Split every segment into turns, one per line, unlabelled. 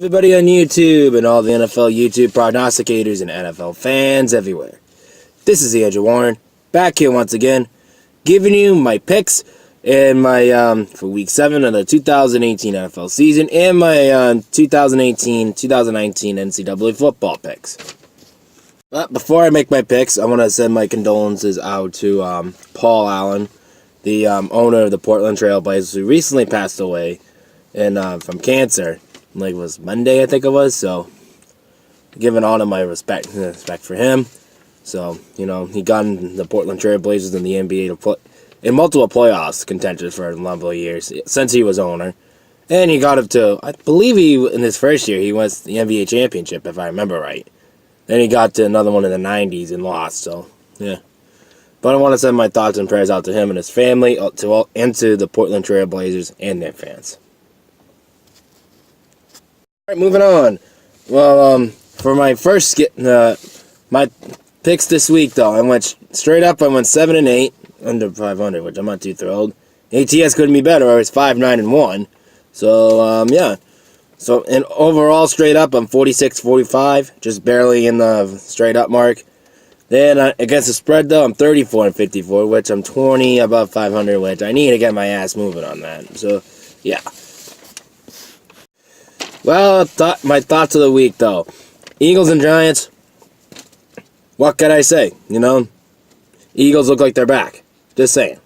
Everybody on YouTube and all the NFL YouTube prognosticators and NFL fans everywhere. This is Andrew Warren, back here once again, giving you my picks and my for Week 7 of the 2018 NFL season and my 2018-2019 NCAA football picks. But before I make my picks, I want to send my condolences out to Paul Allen, the owner of the Portland Trail Blazers, who recently passed away from cancer. Like it was Monday, I think it was. So, giving all of my respect for him. So, he got in the Portland Trail Blazers in the NBA to play in multiple playoffs contenders for a number of years since he was owner, and he got up to, I believe in his first year he won the NBA championship if I remember right. Then he got to another one in the '90s and lost. So, yeah. But I want to send my thoughts and prayers out to him and his family, and to the Portland Trail Blazers and their fans. Alright, moving on. Well, for my first my picks this week, though, I went straight up. I went 7-8, under 500, which I'm not too thrilled. ATS couldn't be better. I was 5-9-1. So, yeah. So, and overall, straight up, I'm 46-45, just barely in the straight up mark. Then against the spread, though, I'm 34-54, which I'm 20 above 500, which I need to get my ass moving on that. So, yeah. Well, my thoughts of the week, though. Eagles and Giants, what could I say? Eagles look like they're back. Just saying.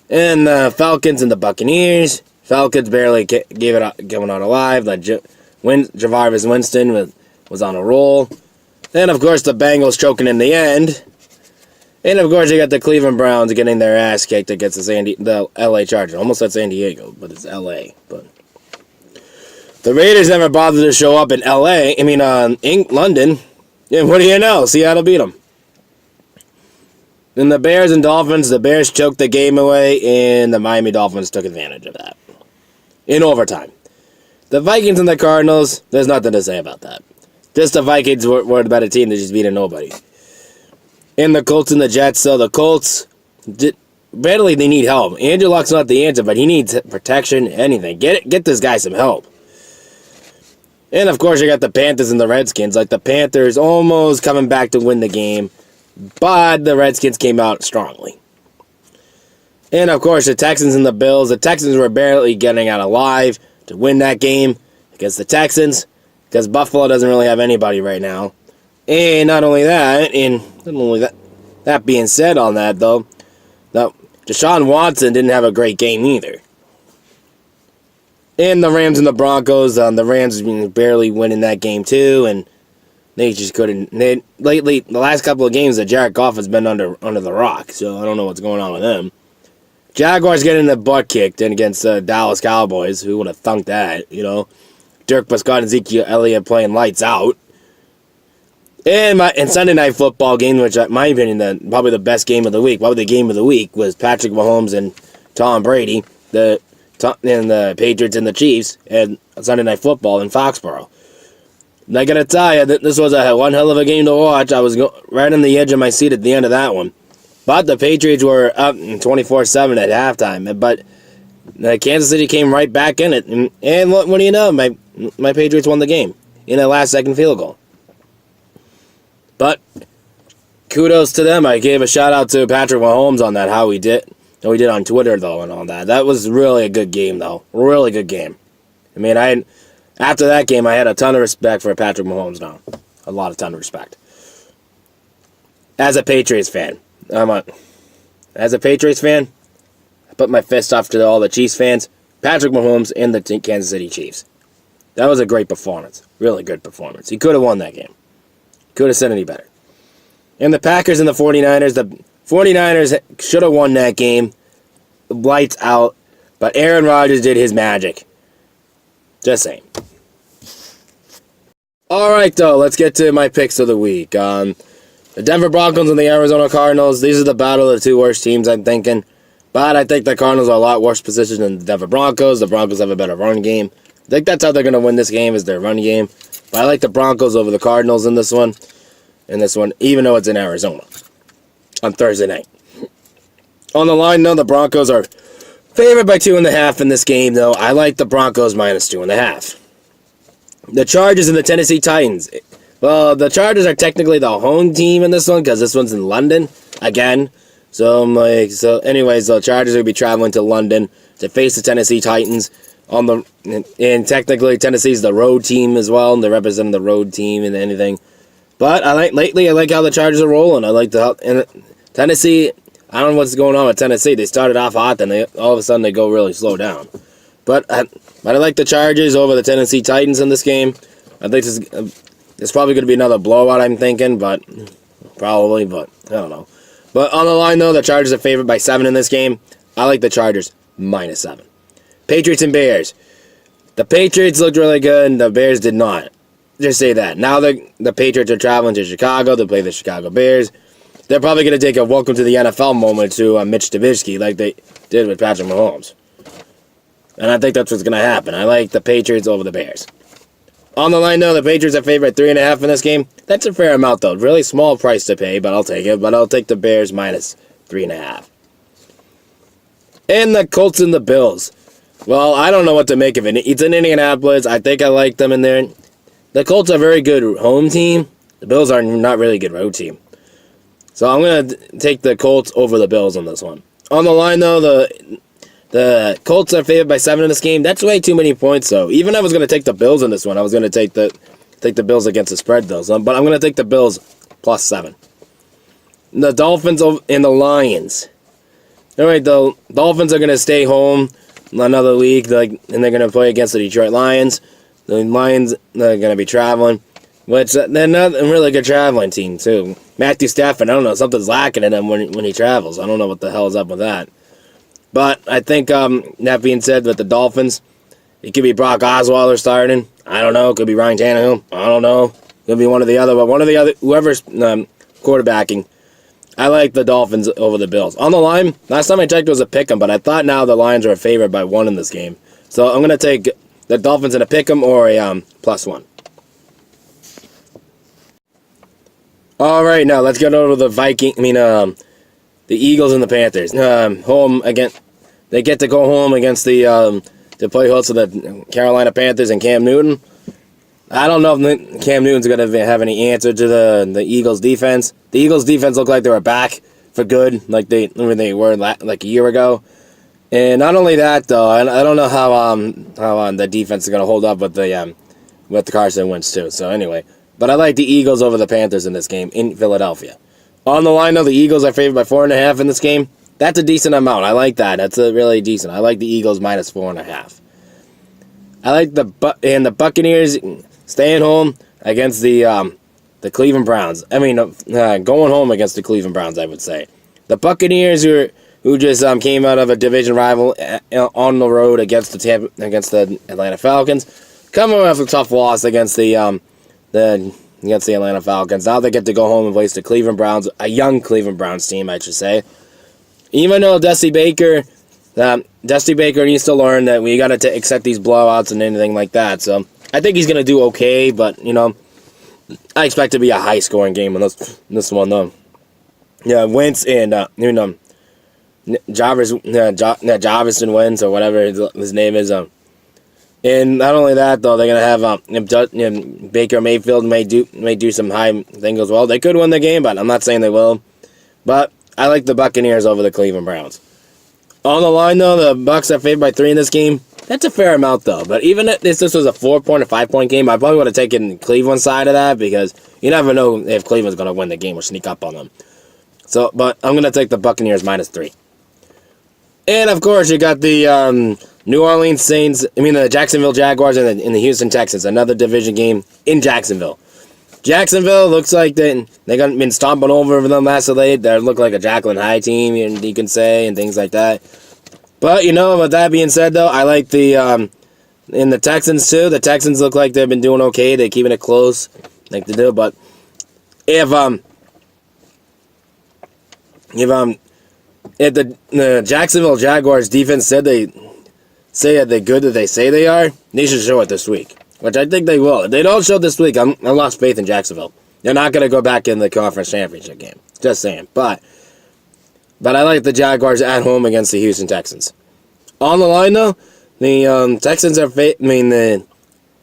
And the Falcons and the Buccaneers. Falcons barely going out alive. Like Javarvis Winston was on a roll. Then, of course, the Bengals choking in the end. And, of course, you got the Cleveland Browns getting their ass kicked against the L.A. Chargers. Almost said San Diego, but it's L.A., but the Raiders never bothered to show up in London. And what do you know? Seattle beat them. And the Bears and Dolphins, the Bears choked the game away, and the Miami Dolphins took advantage of that in overtime. The Vikings and the Cardinals, there's nothing to say about that. Just the Vikings were the better team. They just beat nobody. And the Colts and the Jets, so the Colts, badly they need help. Andrew Luck's not the answer, but he needs protection, anything. Get this guy some help. And, of course, you got the Panthers and the Redskins. Like, the Panthers almost coming back to win the game, but the Redskins came out strongly. And, of course, the Texans and the Bills. The Texans were barely getting out alive to win that game against the Texans, because Buffalo doesn't really have anybody right now. And not only that, that being said on that, though, Deshaun Watson didn't have a great game either. And the Rams and the Broncos, the Rams have been barely winning that game too, and they just couldn't. Lately, the last couple of games, that Jared Goff has been under the rock, so I don't know what's going on with them. Jaguars getting the butt kicked and against the Dallas Cowboys. Who would have thunk that? Dirk Prescott and Ezekiel Elliott playing lights out. And Sunday Night Football game, which, in my opinion, probably the best game of the week. Probably the game of the week was Patrick Mahomes and Tom Brady. And the Patriots and the Chiefs and Sunday Night Football in Foxborough. And I gotta tell you, this was one hell of a game to watch. I was right on the edge of my seat at the end of that one. But the Patriots were up 24-7 at halftime. But Kansas City came right back in it. And what do you know? My Patriots won the game in a last-second field goal. But kudos to them. I gave a shout-out to Patrick Mahomes on that, how he did on Twitter, though, and all that. That was really a good game, though. Really good game. After that game, I had a ton of respect for Patrick Mahomes now. A ton of respect. As a Patriots fan, I put my fist off to all the Chiefs fans, Patrick Mahomes, and the Kansas City Chiefs. That was a great performance. Really good performance. He could have won that game. Could have said any better. And the Packers and the 49ers, the 49ers should have won that game. Lights out. But Aaron Rodgers did his magic. Just saying. Alright, though. Let's get to my picks of the week. The Denver Broncos and the Arizona Cardinals. These are the battle of the two worst teams, I'm thinking. But I think the Cardinals are a lot worse positioned than the Denver Broncos. The Broncos have a better run game. I think that's how they're going to win this game, is their run game. But I like the Broncos over the Cardinals in this one. Even though it's in Arizona. On Thursday night. On the line, though, the Broncos are favored by 2.5 in this game, though. I like the Broncos minus 2.5. The Chargers and the Tennessee Titans. Well, the Chargers are technically the home team in this one because this one's in London again. Anyways, the Chargers will be traveling to London to face the Tennessee Titans and technically Tennessee's the road team as well, and they're representing the road team and anything. But I like how the Chargers are rolling. I like Tennessee. I don't know what's going on with Tennessee. They started off hot, then all of a sudden they go really slow down. But I like the Chargers over the Tennessee Titans in this game. I think it's probably going to be another blowout, I'm thinking, but I don't know. But on the line, though, the Chargers are favored by 7 in this game. I like the Chargers -7. Patriots and Bears. The Patriots looked really good, and the Bears did not. Just say that. Now the Patriots are traveling to Chicago to play the Chicago Bears. They're probably going to take a welcome to the NFL moment to Mitch Trubisky like they did with Patrick Mahomes. And I think that's what's going to happen. I like the Patriots over the Bears. On the line, though, the Patriots are favored by 3.5 in this game. That's a fair amount, though. Really small price to pay, but I'll take it. But I'll take the Bears -3.5. And the Colts and the Bills. Well, I don't know what to make of it. It's in Indianapolis. I think I like them in there. The Colts are a very good home team. The Bills are not really a good road team. So I'm going to take the Colts over the Bills on this one. On the line, though, the Colts are favored by 7 in this game. That's way too many points, though. Even if I was going to take the Bills in this one, I was going to take the Bills against the spread, though. But I'm going to take the Bills +7. The Dolphins and the Lions. All right, the Dolphins are going to stay home another week, and they're going to play against the Detroit Lions. The Lions are going to be traveling, which they're not a really good traveling team, too. Matthew Stafford, I don't know, something's lacking in him when he travels. I don't know what the hell is up with that. But I think, that being said, with the Dolphins, it could be Brock Osweiler starting. I don't know. It could be Ryan Tannehill. I don't know. It could be one of the other. But one of the other, whoever's quarterbacking, I like the Dolphins over the Bills. On the line, last time I checked it was a pick'em, but I thought now the Lions are favored by 1 in this game. So I'm going to take the Dolphins in a pick'em or a +1. All right, now let's get over to the Eagles and the Panthers. Home again. They get to go home against the play host of the Carolina Panthers and Cam Newton. I don't know if Cam Newton's going to have any answer to the Eagles defense. The Eagles defense looked like they were back for good, like they were like a year ago. And not only that, though, I don't know how the defense is going to hold up with the Carson Wentz too. So anyway, but I like the Eagles over the Panthers in this game in Philadelphia. On the line, though, the Eagles are favored by 4.5 in this game. That's a decent amount. I like that. That's a really decent. I like the Eagles -4.5. I like the Buccaneers staying home against the Cleveland Browns. Going home against the Cleveland Browns, I would say. The Buccaneers who just came out of a division rival on the road against the Atlanta Falcons, coming off a tough loss against the Atlanta Falcons. Now they get to go home and face the Cleveland Browns, a young Cleveland Browns team, I should say. Even though Dusty Baker needs to learn that we got to accept these blowouts and anything like that. So I think he's going to do okay, but, I expect it to be a high-scoring game in this one, though. Yeah, Wentz and, Jarvis Wentz, or whatever his name is. And not only that, though, they're going to have Baker Mayfield may do some high things as well. They could win the game, but I'm not saying they will. But I like the Buccaneers over the Cleveland Browns. On the line, though, the Bucs are favored by 3 in this game. That's a fair amount, though. But even if this was a 4-point or 5-point game, I probably would have taken Cleveland's side of that because you never know if Cleveland's going to win the game or sneak up on them. But I'm going to take the Buccaneers -3. And, of course, you got the New Orleans Saints, the Jacksonville Jaguars and the Houston Texans, another division game in Jacksonville. Jacksonville looks like they got been stomping over them last night. They look like a Jacqueline High team, you can say, and things like that. But, with that being said, though, I like in the Texans, too. The Texans look like they've been doing okay. They're keeping it close, like they do. But if the Jacksonville Jaguars defense said they're good that they say they are, they should show it this week, which I think they will. If they don't show it this week, I lost faith in Jacksonville. They're not going to go back in the conference championship game. Just saying. But I like the Jaguars at home against the Houston Texans. On the line, though, the Texans are the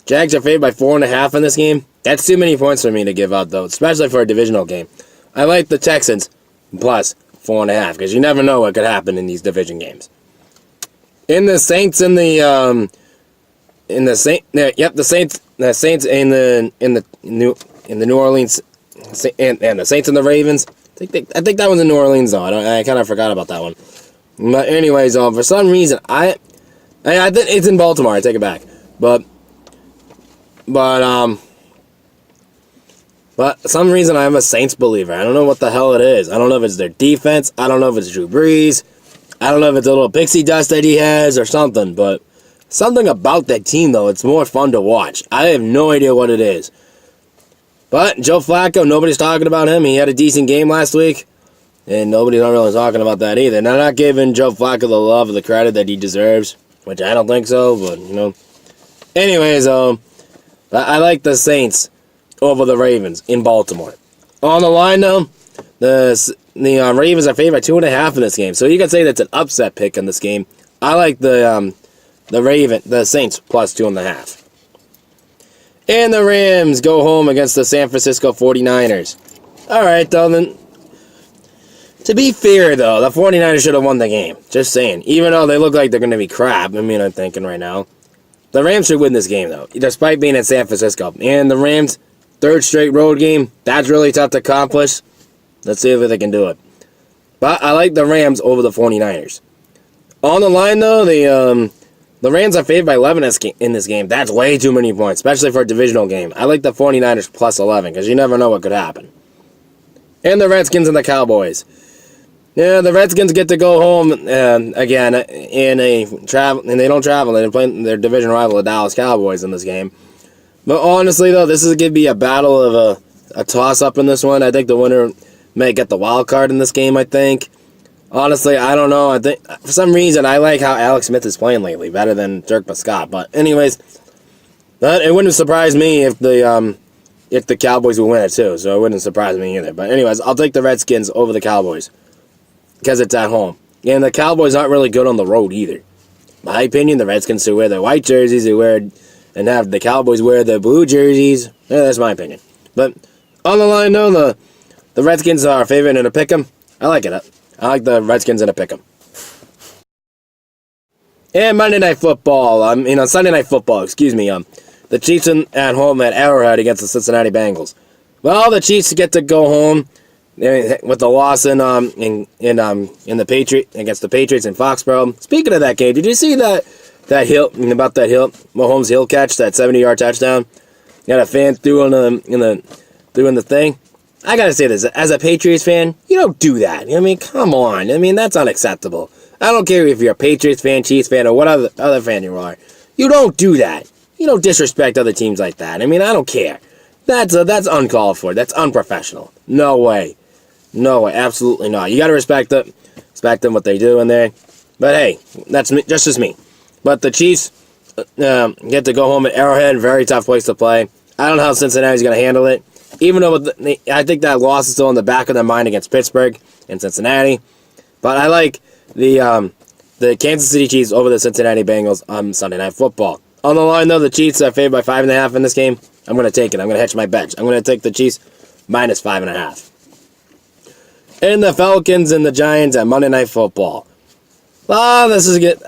Jags are favored by 4.5 in this game. That's too many points for me to give out, though, especially for a divisional game. I like the Texans plus 4.5 because you never know what could happen in these division games. In the Saints and the the Saints in the New Orleans and the Saints and the Ravens. I think that one's in New Orleans though. I kind of forgot about that one. But anyways, for some reason I think it's in Baltimore. I take it back. But some reason I'm a Saints believer. I don't know what the hell it is. I don't know if it's their defense. I don't know if it's Drew Brees. I don't know if it's a little pixie dust that he has or something. But something about that team, though, it's more fun to watch. I have no idea what it is. But Joe Flacco, nobody's talking about him. He had a decent game last week. And nobody's not really talking about that either. Now, not giving Joe Flacco the love or the credit that he deserves. Which I don't think so, but, you know. Anyways, I like the Saints over the Ravens in Baltimore. On the line, though, the Ravens are favored by 2.5 in this game. So you can say that's an upset pick in this game. I like the Saints plus 2.5. And the Rams go home against the San Francisco 49ers. All right, though, then. To be fair, though, the 49ers should have won the game. Just saying. Even though they look like they're going to be crap, I'm thinking right now. The Rams should win this game, though, despite being in San Francisco. And the Rams, third straight road game, that's really tough to accomplish. Let's see if they can do it. But I like the Rams over the 49ers. On the line, though, the Rams are favored by 11 in this game. That's way too many points, especially for a divisional game. I like the 49ers plus 11, because you never know what could happen. And the Redskins and the Cowboys. Yeah, the Redskins get to go home again and they don't travel. They're playing their division rival, the Dallas Cowboys, in this game. But honestly, though, this is going to be a battle of a toss-up in this one. I think the winner may get the wild card in this game, I think. Honestly, I don't know. I think for some reason, I like how Alex Smith is playing lately, better than Dirk Prescott. But anyways, it wouldn't surprise me if the Cowboys would win it, too. So it wouldn't surprise me either. But anyways, I'll take the Redskins over the Cowboys. Because it's at home. And the Cowboys aren't really good on the road either. In my opinion, the Redskins should wear their white jerseys and have the Cowboys wear their blue jerseys. Yeah, that's my opinion. But on the line, though, the Redskins are favored in a pick'em. I like it. I like the Redskins in a pick'em. And Monday Night Football. Sunday Night Football, excuse me. The Chiefs at home at Arrowhead against the Cincinnati Bengals. Well, the Chiefs get to go home with the loss in the Patriots against the Patriots in Foxborough. Speaking of that game, did you see that Mahomes Hill catch, that 70-yard touchdown? Got a fan doing the thing. I gotta say this, as a Patriots fan, you don't do that. Come on. That's unacceptable. I don't care if you're a Patriots fan, Chiefs fan, or what other fan you are. You don't do that. You don't disrespect other teams like that. I don't care. That's uncalled for. That's unprofessional. No way. No way, absolutely not. You gotta respect them, what they do in there. But hey, that's me, just me. But the Chiefs get to go home at Arrowhead, very tough place to play. I don't know how Cincinnati's gonna handle it. Even though I think that loss is still in the back of their mind against Pittsburgh and Cincinnati. But I like the Kansas City Chiefs over the Cincinnati Bengals on Sunday Night Football. On the line, though, the Chiefs are favored by 5.5 in this game. I'm gonna take it. I'm gonna hedge my bets. I'm gonna take the Chiefs minus 5.5. And the Falcons and the Giants at Monday Night Football. Well, this is good.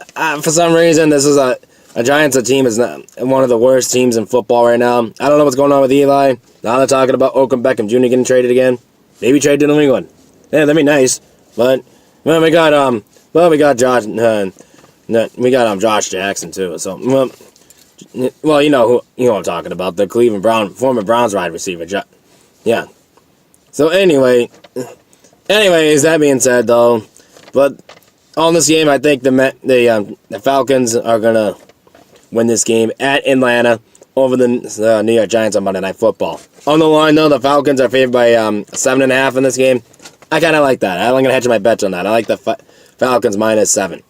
For some reason, this is a Giants team is not one of the worst teams in football right now. I don't know what's going on with Eli. Now they're talking about Odell Beckham Jr. getting traded again. Maybe trade to New England. Yeah, that'd be nice. But we got Josh Jackson too. So you know who I'm talking about, the former Browns wide receiver. Yeah. So anyways, that being said, though, but on this game, I think the Falcons are gonna win this game at Atlanta over the New York Giants on Monday Night Football. On the line, though, the Falcons are favored by 7.5 in this game. I kind of like that. I'm gonna hedge my bets on that. I like the Falcons minus 7.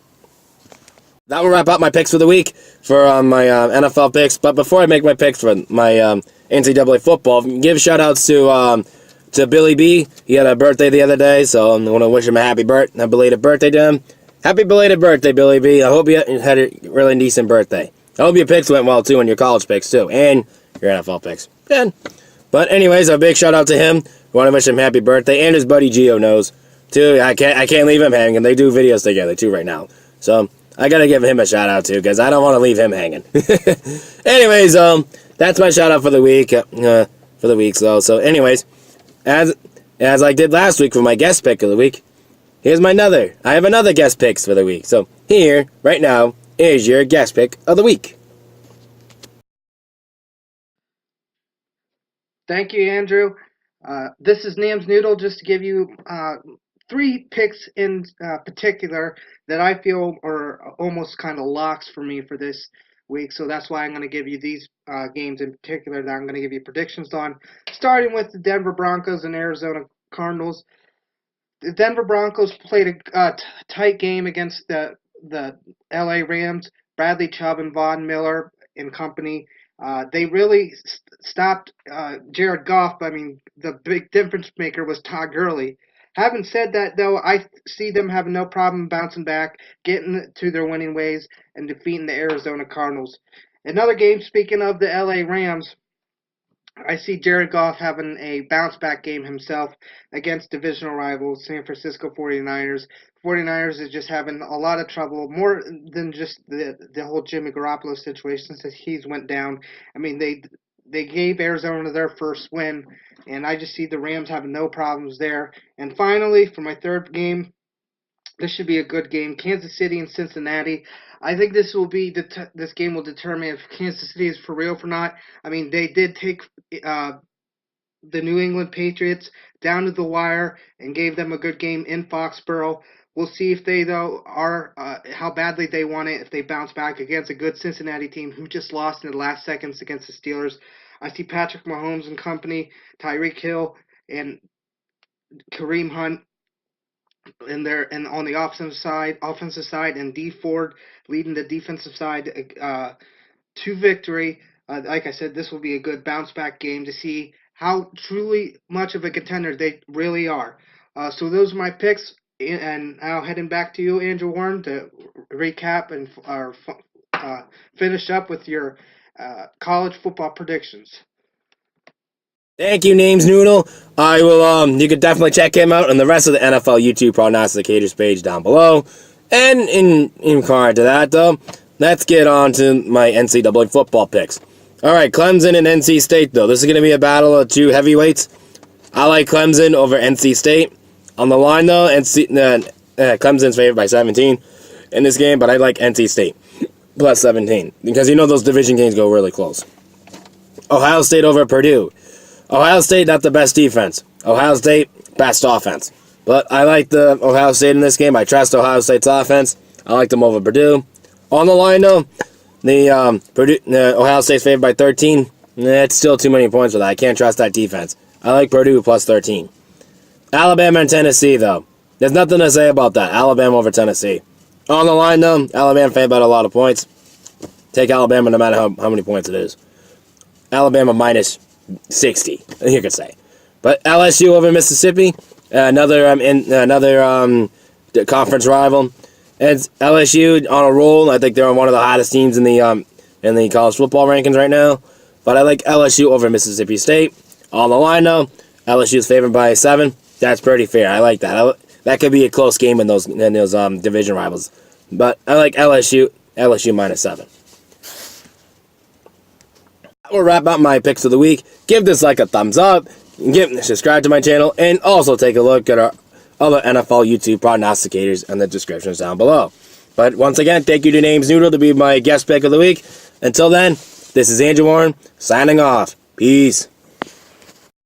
That will wrap up my picks for the week for my NFL picks. But before I make my picks for my NCAA football, give shout-outs to Billy B. He had a birthday the other day, so I want to wish him a belated birthday to him. Happy belated birthday, Billy B. I hope you had a really decent birthday. I hope your picks went well, too, and your college picks, too, and your NFL picks. Good. But anyways, a big shout out to him. I want to wish him happy birthday, and his buddy Gio knows, too. I can't leave him hanging. They do videos together, too, right now. So, I got to give him a shout out, too, because I don't want to leave him hanging. Anyways, that's my shout out for the week, So, anyways, as I did last week for my guest pick of the week, I have another guest picks for the week. So, here, right now, is your guest pick of the week.
Thank you, Andrew. This is Nam's Noodle, just to give you 3 picks in particular that I feel are almost kind of locks for me for this week. So that's why I'm going to give you these games in particular that I'm going to give you predictions on. Starting with the Denver Broncos and Arizona Cardinals. The Denver Broncos played a tight game against the LA Rams. Bradley Chubb and Von Miller and company. They really stopped Jared Goff. I mean, the big difference maker was Todd Gurley. Having said that, though, I see them having no problem bouncing back, getting to their winning ways, and defeating the Arizona Cardinals. Another game, speaking of the LA Rams, I see Jared Goff having a bounce-back game himself against divisional rivals San Francisco 49ers. 49ers is just having a lot of trouble, more than just the whole Jimmy Garoppolo situation since he's went down. I mean, they gave Arizona their first win, and I just see the Rams having no problems there. And finally, for my third game, this should be a good game. Kansas City and Cincinnati. I think this game will determine if Kansas City is for real or not. I mean, they did take the New England Patriots down to the wire and gave them a good game in Foxborough. We'll see if they, though, are how badly they want it, if they bounce back against a good Cincinnati team who just lost in the last seconds against the Steelers. I see Patrick Mahomes and company, Tyreek Hill, and Kareem Hunt and on the offensive side, and Dee Ford leading the defensive side to victory. Like I said, this will be a good bounce back game to see how truly much of a contender they really are. So those are my picks, and now heading back to you, Andrew Warren, to recap and finish up with your college football predictions.
Thank you, Names Noodle. I will, you can definitely check him out on the rest of the NFL YouTube prognosticators page down below. And in regard to that, though, let's get on to my NCAA football picks. Alright, Clemson and NC State, though. This is going to be a battle of 2 heavyweights. I like Clemson over NC State. On the line, though, Clemson's favored by 17 in this game, but I like NC State plus 17. Because you know those division games go really close. Ohio State over Purdue. Ohio State, not the best defense. Ohio State, best offense. But I like the Ohio State in this game. I trust Ohio State's offense. I like them over Purdue. On the line, though, Ohio State's favored by 13. It's still too many points for that. I can't trust that defense. I like Purdue plus 13. Alabama and Tennessee, though. There's nothing to say about that. Alabama over Tennessee. On the line, though, Alabama favored by a lot of points. Take Alabama no matter how many points it is. Alabama minus 60, you could say. But LSU over Mississippi, another conference rival. And LSU on a roll. I think they're one of the hottest teams in the college football rankings right now. But I like LSU over Mississippi State. On the line, though, LSU is favored by 7. That's pretty fair. I like that. That could be a close game in those division rivals. But I like LSU minus 7. We'll wrap up my picks of the week. Give this a thumbs up, subscribe to my channel, and also take a look at our other NFL YouTube prognosticators in the descriptions down below. But once again, thank you to Names Noodle to be my guest pick of the week. Until then, this is Andrew Warren signing off. Peace.